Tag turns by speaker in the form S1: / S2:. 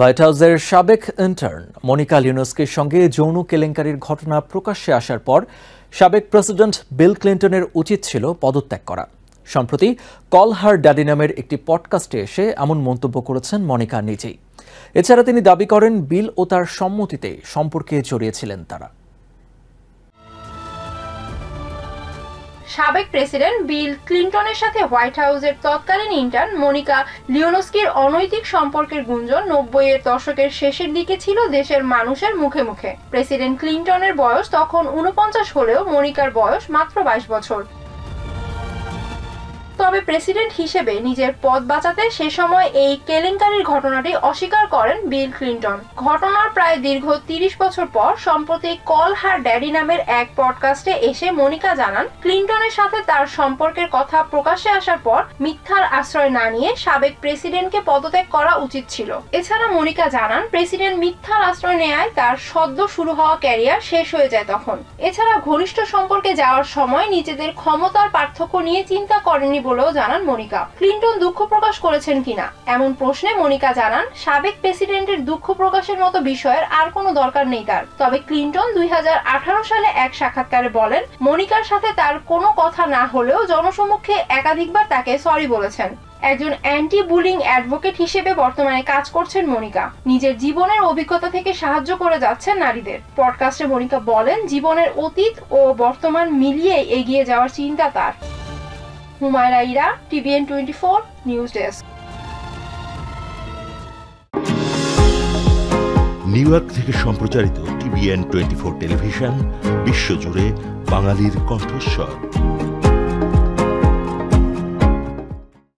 S1: White হাউসের সাবেক intern Monika লিওনস্কির সঙ্গে যৌন কেলেঙ্কারির ঘটনা প্রকাশ্যে আসার পর সাবেক প্রেসিডেন্ট বিল ক্লিন্টনের উচিত ছিল পদত্যাগ করা। সম্প্রতি কল হার ড্যাডি নামের একটি পডকাস্টে এসে এমন মন্তব্য করেছেন মনিকা নিজেই। এছাড়া তিনি দাবি করেন বিল ও তার সম্মতিতে সম্পর্কে জড়িয়েছিলেন তারা।
S2: সাবেক প্রেসিডেন্ট বিল ক্লিন্টনের সাথে হোয়াইট হাউসের তৎকালীন ইন্টার্ন মনিকা লিওনস্কির অনৈতিক সম্পর্কের গুঞ্জন ৯০-এর দশকের শেষের দিকে ছিল দেশের মানুষের মুখে মুখে। প্রেসিডেন্ট ক্লিন্টনের বয়স তখন ৪৯ হলেও মনিকার বয়স মাত্র ২২ বছর। তবে প্রেসিডেন্ট হিসেবে নিজের পদ বাঁচাতে সে সময় এই কেলেঙ্কারির ঘটনাটি অস্বীকার করেন বিল ক্লিন্টন। ঘটনার প্রায় দীর্ঘ ৩০ বছর পর সম্প্রতি কল হার ড্যাডি নামের এক পডকাস্টে এসে মনিকা জানান, ক্লিন্টনের সাথে তার সম্পর্কের কথা প্রকাশ্যে আসার পর মিথ্যার আশ্রয় না নিয়ে সাবেক প্রেসিডেন্টকে পদত্যাগ করা উচিত ছিল। এছাড়া মনিকা জানান, প্রেসিডেন্ট মিথ্যার আশ্রয় নেয়ায় তার সদ্য শুরু হওয়া ক্যারিয়ার শেষ হয়ে যায় তখন। এছাড়া ঘনিষ্ঠ সম্পর্কে যাওয়ার সময় নিজেদের ক্ষমতার পার্থক্য নিয়ে চিন্তা করেনি বলেও জানান মনিকা। ক্লিন্টন দুঃখ প্রকাশ করেছেন কিনা এমন প্রশ্নে মনিকা জানান, সাবেক প্রেসিডেন্টের দুঃখ প্রকাশের মতো বিষয়ের আর কোনো দরকার নেই তার। তবে ক্লিন্টন ২০১৮ সালে এক সাক্ষাৎকারে বলেন, মনিকার সাথে তার কোনো কথা না হলেও জনসমক্ষে একাধিকবার তাকে সরি বলেছেন। একজন অ্যান্টি বুলিং অ্যাডভোকেট হিসেবে বর্তমানে কাজ করছেন মনিকা। নিজের জীবনের অভিজ্ঞতা থেকে সাহায্য করে যাচ্ছেন নারীদের। পডকাস্টে মনিকা বলেন, জীবনের অতীত ও বর্তমান মিলিয়ে এগিয়ে যাওয়ার চিন্তা তার। Humaira Ira, TVN24 news desk.
S3: New York থেকে সম্প্রচারিত TVN24 টেলিভিশন বিশ্বজুড়ে বাঙালির কণ্ঠস্বর।